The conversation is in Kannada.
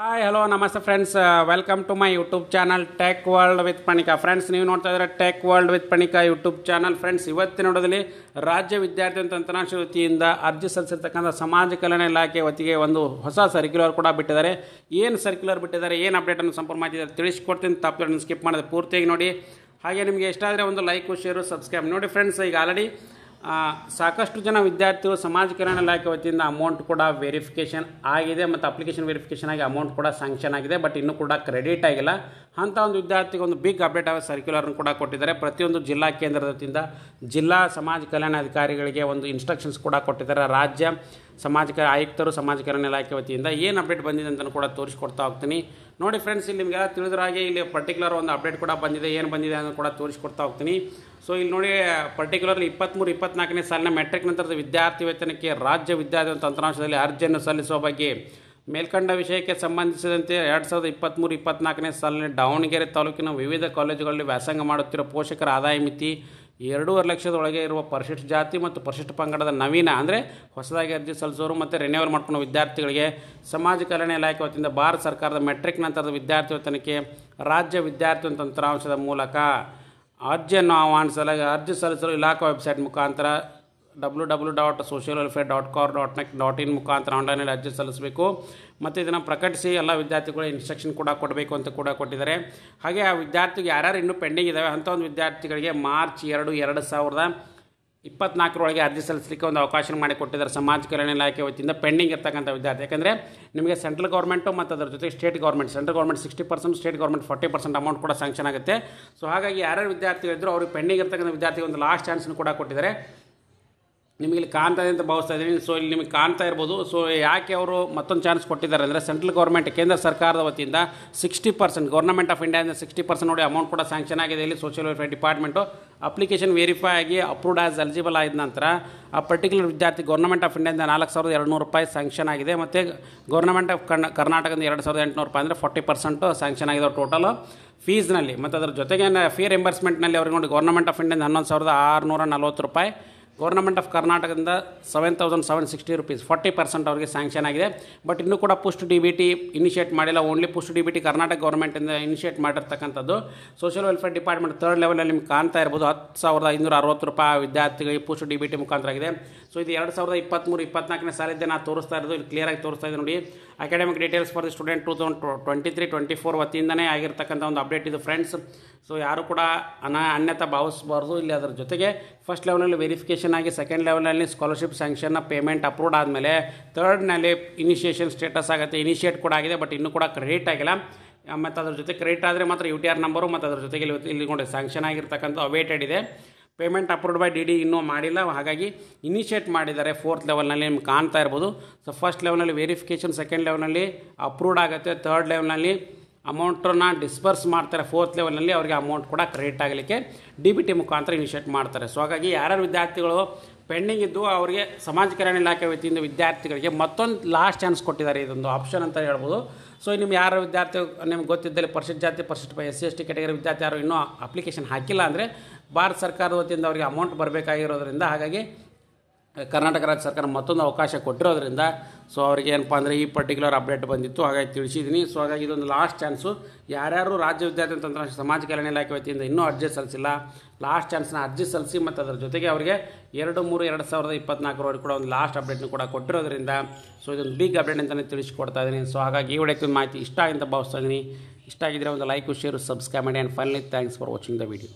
ಹಾಯ್ ಹಲೋ ನಮಸ್ತೆ friends, welcome to my YouTube channel tech world with Panika. Friends, ನೀವು ನೋಡ್ತಾ ಇದ್ದಾರೆ tech world with Panika YouTube channel. Friends, ಇವತ್ತಿನ ನೋಡೋದಲ್ಲಿ ರಾಜ್ಯ ವಿದ್ಯಾರ್ಥಿ ತಂತ್ರಾಂಶ ವತಿಯಿಂದ ಅರ್ಜಿ ಸಲ್ಲಿಸಿರ್ತಕ್ಕಂಥ ಸಮಾಜ ಕಲ್ಯಾಣ ಇಲಾಖೆ ವತಿಗೆ ಒಂದು ಹೊಸ ಸರ್ಕ್ಯುಲರ್ ಕೂಡ ಬಿಟ್ಟಿದ್ದಾರೆ. ಏನು ಸರ್ಕ್ಯುಲರ್ ಬಿಟ್ಟಿದ್ದಾರೆ, ಏನು ಅಪ್ಡೇಟನ್ನು ಸಂಪೂರ್ಣ ಮಾಹಿತಿ ತಿಳಿಸ್ಕೊಡ್ತೀನಿ. ತಪ್ಪನ್ನು ಸ್ಕಿಪ್ ಮಾಡಿದೆ ಪೂರ್ತಿಯಾಗಿ ನೋಡಿ. ಹಾಗೆ ನಿಮಗೆ ಇಷ್ಟ ಆದರೆ ಒಂದು ಲೈಕು, ಶೇರು, ಸಬ್ಸ್ಕ್ರೈಬ್ ನೋಡಿ. ಫ್ರೆಂಡ್ಸ್, ಈಗ ಆಲ್ರೆಡಿ ಸಾಕಷ್ಟು ಜನ ವಿದ್ಯಾರ್ಥಿಗಳು ಸಮಾಜ ಕಲ್ಯಾಣ ಇಲಾಖೆ ವತಿಯಿಂದ ಅಮೌಂಟ್ ಕೂಡ ವೆರಿಫಿಕೇಷನ್ ಆಗಿದೆ ಮತ್ತು ಅಪ್ಲಿಕೇಶನ್ ವೆರಿಫಿಕೇಷನ್ ಆಗಿ ಅಮೌಂಟ್ ಕೂಡ ಸ್ಯಾಂಕ್ಷನ್ ಆಗಿದೆ. ಬಟ್ ಇನ್ನೂ ಕೂಡ ಕ್ರೆಡಿಟ್ ಆಗಿಲ್ಲ. ಅಂಥ ಒಂದು ವಿದ್ಯಾರ್ಥಿಗೆ ಒಂದು ಬಿಗ್ ಅಪ್ಡೇಟ್ ಆಗ ಸರ್ಕ್ಯುಲರ್ನ ಕೂಡ ಕೊಟ್ಟಿದ್ದಾರೆ. ಪ್ರತಿಯೊಂದು ಜಿಲ್ಲಾ ಕೇಂದ್ರದ ವತಿಯಿಂದ ಜಿಲ್ಲಾ ಸಮಾಜ ಕಲ್ಯಾಣ ಅಧಿಕಾರಿಗಳಿಗೆ ಒಂದು ಇನ್ಸ್ಟ್ರಕ್ಷನ್ಸ್ ಕೂಡ ಕೊಟ್ಟಿದ್ದಾರೆ. ರಾಜ್ಯ ಸಮಾಜ ಆಯುಕ್ತರು ಸಮಾಜ ಕಲ್ಯಾಣ ಇಲಾಖೆ ವತಿಯಿಂದ ಏನು ಅಪ್ಡೇಟ್ ಬಂದಿದೆ ಅಂತ ಕೂಡ ತೋರಿಸ್ಕೊಡ್ತಾ ಹೋಗ್ತೀನಿ. ನೋಡಿ ಫ್ರೆಂಡ್ಸ್, ಇಲ್ಲಿ ನಿಮಗೆಲ್ಲ ತಿಳಿದ್ರ ಹಾಗೆ ಇಲ್ಲಿ ಪರ್ಟಿಕ್ಯುಲರ್ ಒಂದು ಅಪ್ಡೇಟ್ ಕೂಡ ಬಂದಿದೆ. ಏನು ಬಂದಿದೆ ಅಂತ ಕೂಡ ತೋರಿಸ್ಕೊಡ್ತಾ ಹೋಗ್ತೀನಿ. ಸೊ ಇಲ್ಲಿ ನೋಡಿ, ಪರ್ಟಿಕ್ಯುಲರ್ಲಿ 23-24ನೇ ಸಾಲಿನ ಮೆಟ್ರಿಕ್ ನಂತರದ ವಿದ್ಯಾರ್ಥಿ ವೇತನಕ್ಕೆ ರಾಜ್ಯ ವಿದ್ಯಾರ್ಥಿ ತಂತ್ರಾಂಶದಲ್ಲಿ ಅರ್ಜಿಯನ್ನು ಸಲ್ಲಿಸುವ ಬಗ್ಗೆ ಮೇಲ್ಕಂಡ ವಿಷಯಕ್ಕೆ ಸಂಬಂಧಿಸಿದಂತೆ 2023-24ನೇ ಸಾಲಿನ ದಾವಣಗೆರೆ ತಾಲೂಕಿನ ವಿವಿಧ ಕಾಲೇಜುಗಳಲ್ಲಿ ವ್ಯಾಸಂಗ ಮಾಡುತ್ತಿರುವ ಪೋಷಕರ ಆದಾಯ ಮಿತಿ 2.5 ಲಕ್ಷದೊಳಗೆ ಇರುವ ಪರಿಶಿಷ್ಟ ಜಾತಿ ಮತ್ತು ಪರಿಶಿಷ್ಟ ಪಂಗಡದ ನವೀನ ಅಂದರೆ ಹೊಸದಾಗಿ ಅರ್ಜಿ ಸಲ್ಲಿಸೋರು ಮತ್ತು ರಿನ್ಯೂವಲ್ ಮಾಡ್ಕೊಳ್ಳೋ ವಿದ್ಯಾರ್ಥಿಗಳಿಗೆ ಸಮಾಜ ಕಲ್ಯಾಣ ಇಲಾಖೆ ವತಿಯಿಂದ ಭಾರತ ಸರ್ಕಾರದ ಮೆಟ್ರಿಕ್ ನಂತರದ ವಿದ್ಯಾರ್ಥಿ ವೇತನಕ್ಕೆ ರಾಜ್ಯ ವಿದ್ಯಾರ್ಥಿ ತಂತ್ರಾಂಶದ ಮೂಲಕ ಅರ್ಜಿಯನ್ನು ಆಹ್ವಾನಿಸಲಾಗಿ ಅರ್ಜಿ ಸಲ್ಲಿಸಲು ಇಲಾಖಾ ವೆಬ್ಸೈಟ್ ಮುಖಾಂತರ www.socialwelfare.gov.in ಮುಖಾಂತರ ಆನ್ಲೈನಲ್ಲಿ ಅರ್ಜಿ ಸಲ್ಲಿಸಬೇಕು ಮತ್ತು ಇದನ್ನು ಪ್ರಕಟಿಸಿ ಎಲ್ಲ ವಿದ್ಯಾರ್ಥಿಗಳು ಇನ್ಸ್ಟ್ರಕ್ಷನ್ ಕೂಡ ಕೊಡಬೇಕು ಅಂತ ಕೂಡ ಕೊಟ್ಟಿದ್ದಾರೆ. ಹಾಗೆ ಆ ವಿದ್ಯಾರ್ಥಿಗೆ ಯಾರ್ಯಾರು ಇನ್ನೂ ಪೆಂಡಿಂಗ್ ಇದ್ದಾವೆ ಅಂಥ ಒಂದು ವಿದ್ಯಾರ್ಥಿಗಳಿಗೆ ಮಾರ್ಚ್ 2, 2024 ಅರ್ಜಿ ಸಲ್ಲಿಸಲಿಕ್ಕೆ ಒಂದು ಅವಕಾಶ ಮಾಡಿಕೊಟ್ಟಿದ್ದಾರೆ ಸಮಾಜ ಕಲ್ಯಾಣ ಇಲಾಖೆ ವತಿಯಿಂದ ಪೆಂಡಿಂಗ್ ಇರ್ತಕ್ಕಂಥ ವಿದ್ಯಾರ್ಥಿ. ಯಾಕಂದರೆ ನಿಮಗೆ ಸೆಂಟ್ರಲ್ ಗೌರ್ಮೆಂಟು ಮತ್ತು ಅದರ ಜೊತೆಗೆ state government, central government 60%, state government 40% amount ಕೂಡ ಸ್ಯಾಂಕ್ಷನ್ ಆಗುತ್ತೆ. ಸೊ ಹಾಗಾಗಿ ಯಾರ್ಯಾರು ವಿದ್ಯಾರ್ಥಿಗಳಿದ್ರು ಅವ್ರಿಗೆ ಪೆಂಡಿಂಗ್ ಇರ್ತಕ್ಕಂಥ ವಿದ್ಯಾರ್ಥಿಗೆ ಒಂದು ಲಾಸ್ಟ್ ಚಾನ್ಸನ್ನು ಕೂಡ ಕೊಟ್ಟಿದ್ದಾರೆ. ನಿಮಗೆ ಇಲ್ಲಿ ಕಾಣ್ತಾ ಇದೆ ಅಂತ ಭಾವಿಸ್ತಾ ಇದ್ದೀನಿ. ಸೊ ಇಲ್ಲಿ ನಿಮಗೆ ಕಾಣ್ತಾ ಇರ್ಬೋದು. ಸೊ ಯಾಕೆ ಅವರು ಮತ್ತೊಂದು ಚಾನ್ಸ್ ಕೊಟ್ಟಿದ್ದಾರೆ ಅಂದರೆ ಸೆಂಟ್ರಲ್ ಗೌರ್ಮೆಂಟ್ ಕೇಂದ್ರ ಸರ್ಕಾರದ ವತಿಯಿಂದ 60% ಗೌರ್ಮೆಂಟ್ ಆಫ್ ಇಂಡಿಯಾದಿಂದ 60% ನೋಡಿ ಅಮೌಂಟ್ ಕೂಡ ಸ್ಯಾಂಕ್ಷನ್ ಆಗಿದೆ. ಇಲ್ಲಿ social welfare department application verify ಆಗಿ ಅಪ್ರೂವ್ಡ್ ಆಸ್ ಎಲಿಜಿಬಲ್ ಆದ ನಂತರ ಆ ಪರ್ಟಿಕ್ಯುಲರ್ ವಿದ್ಯಾರ್ಥಿ ಗೌರ್ಮೆಂಟ್ ಆಫ್ ಇಂಡಿಯಾದಿಂದ 4,200 ರೂಪಾಯಿ ಸ್ಯಾಂಕ್ಷನ್ ಆಗಿದೆ ಮತ್ತು ಗೌರ್ಮೆಂಟ್ ಆಫ್ ಕರ್ನಾಟಕದಿಂದ 2,800 ರೂಪಾಯಿ ಅಂದರೆ 40% ಸ್ಯಾಂಕ್ಷನ್ ಆಗಿದೆ ಟೋಟಲ್ ಫೀಸ್ನಲ್ಲಿ. ಮತ್ತು ಅದರ ಜೊತೆಗೆ ಫೀ ರಿಂಬರ್ಸ್ಮೆಂಟ್ನಲ್ಲಿ ಅವ್ರಿಗೆ ನೋಡಿ ಗೌರ್ಮೆಂಟ್ ಆಫ್ ಇಂಡಿಯಾದಿಂದ 11,640 ರೂಪಾಯಿ, ಗೌರ್ಮೆಂಟ್ ಆಫ್ ಕರ್ನಾಟಕದಿಂದ 7,760 ರೂಪೀಸ್ 40% ಅವರಿಗೆ ಸ್ಯಾಂಕ್ಷನ್ ಆಗಿದೆ. ಬಟ್ ಇನ್ನೂ ಕೂಡ ಪುಸ್ಟ್ ಡಿ ಬಿ ಟಿ ಇನಿಷಿಯೇಟ್ ಮಾಡಿಲ್ಲ. ಓನ್ಲಿ ಪುಸ್ಟ್ ಡಿ ಬಿ ಟಿ ಕರ್ನಾಟಕ ಗೌರ್ಮೆಂಟಿಂದ ಇನಿಷಿಯೇಟ್ ಮಾಡಿರ್ತಕ್ಕಂಥದ್ದು. ಸೋಷಿಯಲ್ ವೆಲ್ಫೇರ್ ಡಿಪಾರ್ಟ್ಮೆಂಟ್ 3rd ಲೆವೆಲಲ್ಲಿ ನಿಮ್ಗೆ ಕಾಣ್ತಾ ಇರ್ಬೋದು 10,560 ರೂಪಾಯಿ ವಿದ್ಯಾರ್ಥಿಗಳಿಗೆ ಪುಸ್ಟ್ ಡಿ ಬಿ ಟಿ ಮುಖಾಂತರ ಆಗಿದೆ. ಸೊ ಇದು 2023-24ನೇ ಸಾಲಿದ್ದೆ ನಾನು ತೋರಿಸ್ತಾ ಇರೋದು. ಇಲ್ಲಿ ಕ್ಲಿಯರಾಗಿ ತೋರಿಸ್ತಾ ಇದೆ ನೋಡಿ. Academic details for the student 2023-24 ವತಿಯಿಂದನೇ ಆಗಿರ್ತಕ್ಕಂಥ ಒಂದು ಅಪ್ಡೇಟ್ ಇದು ಫ್ರೆಂಡ್ಸ್. ಸೊ ಯಾರು ಕೂಡ ಅನ್ಯತಾ ಭಾವಿಸಬಾರ್ದು. ಇಲ್ಲಿ ಅದರ ಜೊತೆಗೆ ಫಸ್ಟ್ ಲೆವೆಲಲ್ಲಿ ವೆರಿಫಿಕೇಷನ್ ಆಗಿ, ಸೆಕೆಂಡ್ ಲೆವೆಲಲ್ಲಿ ಸ್ಕಾಲರ್ಶಿಪ್ ಸ್ಯಾಂಕ್ಷನ್ನ ಪೇಮೆಂಟ್ ಅಪ್ರೂವ್ಡ್ ಆದಮೇಲೆ ಥರ್ಡ್ನಲ್ಲಿ ಇನಿಷಿಯೇಷನ್ ಸ್ಟೇಟಸ್ ಆಗುತ್ತೆ. ಇನಿಷಿಯೇಟ್ ಕೂಡ ಆಗಿದೆ, ಬಟ್ ಇನ್ನೂ ಕೂಡ ಕ್ರೆಡಿಟ್ ಆಗಿಲ್ಲ. ಮತ್ತು ಅದ್ರ ಜೊತೆ ಕ್ರೆಡಿಟ್ ಆದರೆ ಮಾತ್ರ UTR ನಂಬರು ಮತ್ತು ಅದ್ರ ಜೊತೆಗೆ ಇಲ್ಲಿ ನೋಡಿ ಸ್ಯಾಂಕ್ಷನ್ ಆಗಿರ್ತಕ್ಕಂಥ ಅವೇಟೆಡ್ ಇದೆ. ಪೇಮೆಂಟ್ ಅಪ್ರೂವ್ಡ್ ಬೈ DD ಇನ್ನೂ ಮಾಡಿಲ್ಲ. ಹಾಗಾಗಿ ಇನಿಷಿಯೇಟ್ ಮಾಡಿದ್ದಾರೆ 4th ಲೆವೆಲ್ನಲ್ಲಿ ನಿಮ್ಗೆ ಕಾಣ್ತಾ ಇರ್ಬೋದು. ಸೊ ಫಸ್ಟ್ ಲೆವೆಲ್ನಲ್ಲಿ ವೆರಿಫಿಕೇಷನ್, ಸೆಕೆಂಡ್ ಲೆವೆಲ್ನಲ್ಲಿ ಅಪ್ರೂವ್ಡ್ ಆಗುತ್ತೆ, ಥರ್ಡ್ ಲೆವೆಲ್ನಲ್ಲಿ ಅಮೌಂಟನ್ನು ಡಿಸ್ಬರ್ಸ್ ಮಾಡ್ತಾರೆ, 4th ಲೆವೆಲ್ನಲ್ಲಿ ಅವರಿಗೆ ಅಮೌಂಟ್ ಕೂಡ ಕ್ರೆಡಿಟ್ ಆಗಲಿಕ್ಕೆ DBT ಮುಖಾಂತರ ಇನಿಷಿಯೇಟ್ ಮಾಡ್ತಾರೆ. ಸೊ ಹಾಗಾಗಿ ಯಾರ್ಯಾರು ವಿದ್ಯಾರ್ಥಿಗಳು ಪೆಂಡಿಂಗ್ ಇದ್ದು ಅವರಿಗೆ ಸಮಾಜ ಕಲ್ಯಾಣ ಇಲಾಖೆ ವತಿಯಿಂದ ವಿದ್ಯಾರ್ಥಿಗಳಿಗೆ ಮತ್ತೊಂದು ಲಾಸ್ಟ್ ಚಾನ್ಸ್ ಕೊಟ್ಟಿದ್ದಾರೆ. ಇದೊಂದು ಆಪ್ಷನ್ ಅಂತ ಹೇಳ್ಬೋದು. ಸೊ ನಿಮ್ಗೆ ಯಾರು ವಿದ್ಯಾರ್ಥಿ ನಿಮ್ಗೆ ಗೊತ್ತಿದ್ದಲ್ಲಿ ಪರಿಶಿಷ್ಟ ಜಾತಿ, ಪರಿಶಿಷ್ಟ SC/ST ಕ್ಯಾಟಗರಿ ವಿದ್ಯಾರ್ಥಿ ಯಾರು ಇನ್ನೂ ಅಪ್ಲಿಕೇಶನ್ ಹಾಕಿಲ್ಲ ಅಂದರೆ ಭಾರತ ಸರ್ಕಾರದ ವತಿಯಿಂದ ಅವರಿಗೆ ಅಮೌಂಟ್ ಬರಬೇಕಾಗಿರೋದ್ರಿಂದ, ಹಾಗಾಗಿ ಕರ್ನಾಟಕ ರಾಜ್ಯ ಸರ್ಕಾರ ಮತ್ತೊಂದು ಅವಕಾಶ ಕೊಟ್ಟಿರೋದ್ರಿಂದ ಸೊ ಅವ್ರಿಗೆ ಏನಪ್ಪ ಅಂದರೆ ಈ ಪರ್ಟಿಕ್ಯುಲರ್ ಅಪ್ಡೇಟ್ ಬಂದಿತ್ತು, ಹಾಗಾಗಿ ತಿಳಿಸಿದ್ದೀನಿ. ಸೊ ಹಾಗಾಗಿ ಇದೊಂದು ಲಾಸ್ಟ್ ಚಾನ್ಸು. ಯಾರ್ಯಾರು ರಾಜ್ಯ ವಿದ್ಯಾರ್ಥಿ ತಂತ್ರಾಂಶ ಸಮಾಜ ಕಲ್ಯಾಣ ಇಲಾಖೆ ವತಿಯಿಂದ ಇನ್ನೂ ಅರ್ಜಿ ಸಲ್ಲಿಸಿಲ್ಲ, ಲಾಸ್ಟ್ ಚಾನ್ಸ್ನ ಅರ್ಜಿ ಸಲ್ಲಿಸಿ. ಮತ್ತು ಅದರ ಜೊತೆಗೆ ಅವರಿಗೆ 2/3/2024 ಕೂಡ ಒಂದು ಲಾಸ್ಟ್ ಅಪ್ಡೇಟ್ನ ಕೂಡ ಕೊಟ್ಟಿರೋದ್ರಿಂದ ಸೊ ಇದೊಂದು ಬಿಗ್ ಅಪ್ಡೇಟ್ ಅಂತಲೇ ತಿಳಿಸ್ಕೊಡ್ತಾ ಇದ್ದೀನಿ. ಸೊ ಹಾಗಾಗಿ ಈ ವಿಡಿಯೋಕ್ಕೆ ಮಾಹಿತಿ ಇಷ್ಟ ಅಂತ ಭಾವಿಸ್ತಾ ಇದ್ದೀನಿ. ಇಷ್ಟ ಆಗಿದ್ದರೆ ಒಂದು ಲೈಕು, ಶೇರು, ಸಬ್ಸ್ಕ್ರೈಬ್ ಮಾಡಿ. And finally thanks for watching the video.